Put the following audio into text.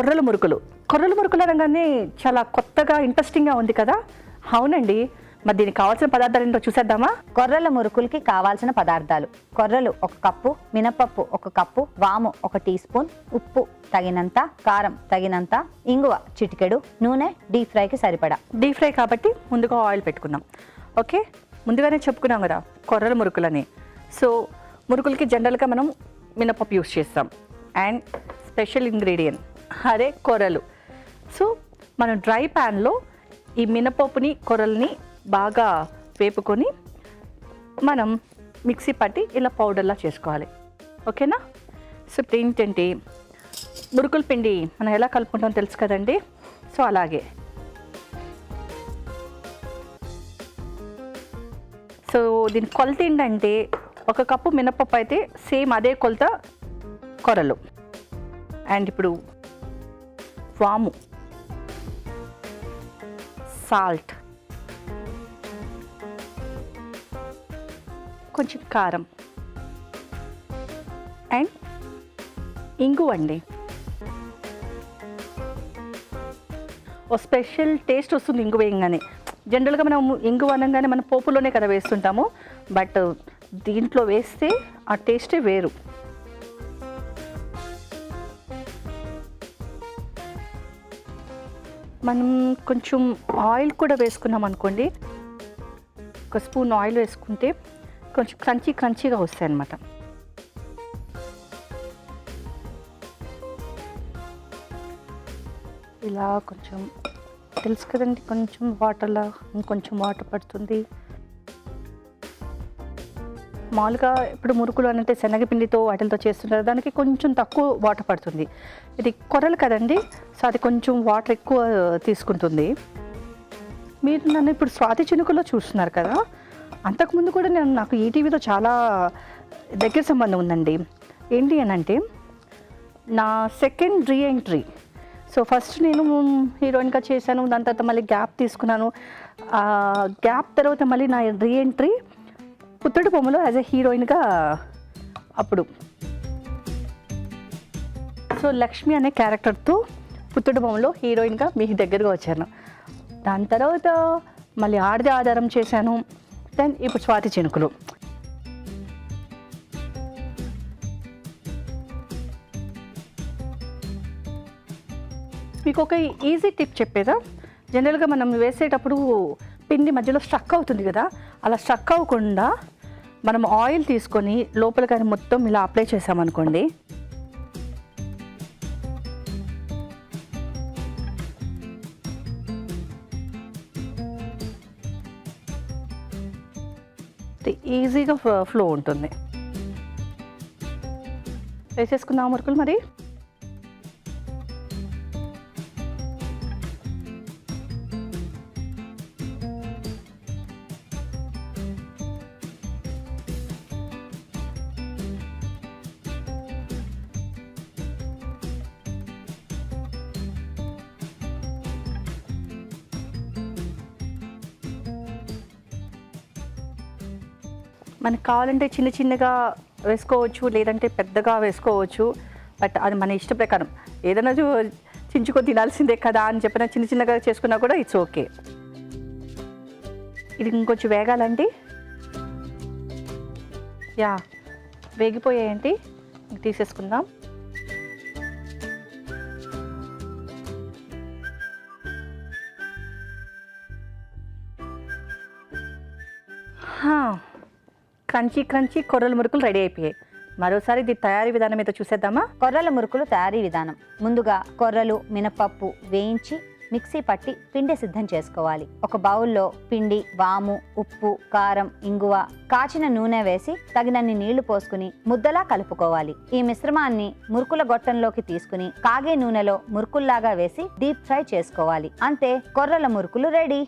కొర్రల మురుకులు. కొర్రల మురుకులు అనగానే చాలా కొత్తగా ఇంట్రెస్టింగ్గా ఉంది కదా. అవునండి, మరి దీనికి కావాల్సిన పదార్థాలు ఏంటో చూసేద్దామా. కొర్రల మురుకులకి కావాల్సిన పదార్థాలు: కొర్రలు 1 కప్పు, మినపప్పు 1 కప్పు, వాము 1 టీ స్పూన్, ఉప్పు తగినంత, కారం తగినంత, ఇంగువ చిటికెడు, నూనె డీప్ ఫ్రైకి సరిపడా. డీప్ ఫ్రై కాబట్టి ముందుగా ఆయిల్ పెట్టుకుందాం. ఓకే, ముందుగానే చెప్పుకున్నాం కదా కొర్రల మురుకులని. సో మురుకులకి జనరల్గా మనం మినపప్పు యూస్ చేస్తాం. అండ్ స్పెషల్ ఇంగ్రీడియంట్ అదే కొర్రలు. సో మనం డ్రై ప్యాన్లో ఈ మినపప్పుని కొర్రల్ని బాగా వేపుకొని మనం మిక్సీ పట్టి ఇలా పౌడర్లా చేసుకోవాలి. ఓకేనా. సో ఇప్పుడు ఏంటంటే మురుకుల పిండి మనం ఎలా కలుపుకుంటామో తెలుసు కదండి. సో అలాగే సో దీని కొలత ఏంటంటే 1 కప్పు మినపప్పు అయితే సేమ్ అదే కొలత కొర్రలు. అండ్ ఇప్పుడు వాము, సాల్ట్, కొంచెం కారం అండ్ ఇంగువ అండి. ఓ స్పెషల్ టేస్ట్ వస్తుంది ఇంగువ వేయగానే. జనరల్గా మనం ఇంగువ అనగానే మనం పోపులోనే కదా వేస్తుంటాము, బట్ దీంట్లో వేస్తే ఆ టేస్టే వేరు. మనం కొంచెం ఆయిల్ కూడా వేసుకున్నాం అనుకోండి, 1 స్పూన్ ఆయిల్ వేసుకుంటే కొంచెం క్రంచీగా వస్తాయి అన్నమాట. ఇలా కొంచెం తెలుసు కదండి, కొంచెం వాటర్లా ఇంకొంచెం వాటర్ పడుతుంది. మామూలుగా ఇప్పుడు మురుకులు అంటే శనగపిండితో వాటితో చేస్తుంటారు, దానికి కొంచెం తక్కువ వాటర్ పడుతుంది. ఇది కొర్రలు కదండి, సో అది కొంచెం వాటర్ ఎక్కువ తీసుకుంటుంది. మీరు నన్ను ఇప్పుడు స్వాతి చినుకులో చూస్తున్నారు కదా, అంతకుముందు కూడా నాకు ఈటీవీతో చాలా దగ్గర సంబంధం ఉందండి. ఏంటి అని అంటే నా సెకండ్ రీఎంట్రీ. సో ఫస్ట్ నేను హీరోయిన్గా చేశాను, దాని తర్వాత మళ్ళీ గ్యాప్ తీసుకున్నాను. గ్యాప్ తర్వాత మళ్ళీ నా రీఎంట్రీ పుత్తడి బొమ్మలో యాజ్ ఎ హీరోయిన్గా అప్పుడు. సో లక్ష్మి అనే క్యారెక్టర్తో పుత్తడి బొమ్మలో హీరోయిన్గా మీకు దగ్గరగా వచ్చాను. దాని తర్వాత మళ్ళీ ఆడది ఆధారం చేశాను. దెన్ ఇప్పుడు స్వాతి చినుకులు. మీకు ఒక ఈజీ టిప్ చెప్పేదా. జనరల్గా మనం వేసేటప్పుడు పిండి మధ్యలో స్ట్రక్ అవుతుంది కదా, అలా స్ట్రక్ అవ్వకుండా మనం ఆయిల్ తీసుకొని లోపల కానీ మొత్తం ఇలా అప్లై చేసామనుకోండి, ఈజీగా ఫ్లో ఉంటుంది. వేసేసుకుందాం మురుకులు మరి. మనకు కావాలంటే చిన్నగా వేసుకోవచ్చు, లేదంటే పెద్దగా వేసుకోవచ్చు. బట్ అది మన ఇష్ట ప్రకారం. ఏదైనా చించుకొని తినాల్సిందే కదా అని చెప్పిన చిన్నగా చేసుకున్నా కూడా ఇట్స్ ఓకే. ఇది ఇంకొంచెం వేగాలండి. యా వేగిపోయాయండి, తీసేసుకుందాం. క్రంచీ కొర్రల మురుకులు రెడీ అయిపోయాయి. మరోసారి ఇది తయారీ విధానం ఏదో చూసేద్దామా. కొర్రల మురుకులు తయారీ విధానం: ముందుగా కొర్రలు, మినపప్పు వేయించి మిక్సీ పట్టి పిండి సిద్ధం చేసుకోవాలి. ఒక బౌల్లో పిండి, వాము, ఉప్పు, కారం, ఇంగువ, కాచిన నూనె వేసి తగినన్ని నీళ్లు పోసుకుని ముద్దలా కలుపుకోవాలి. ఈ మిశ్రమాన్ని మురుకుల గొట్టంలోకి తీసుకుని కాగే నూనెలో మురుకుల్లాగా వేసి డీప్ ఫ్రై చేసుకోవాలి. అంతే, కొర్రల మురుకులు రెడీ.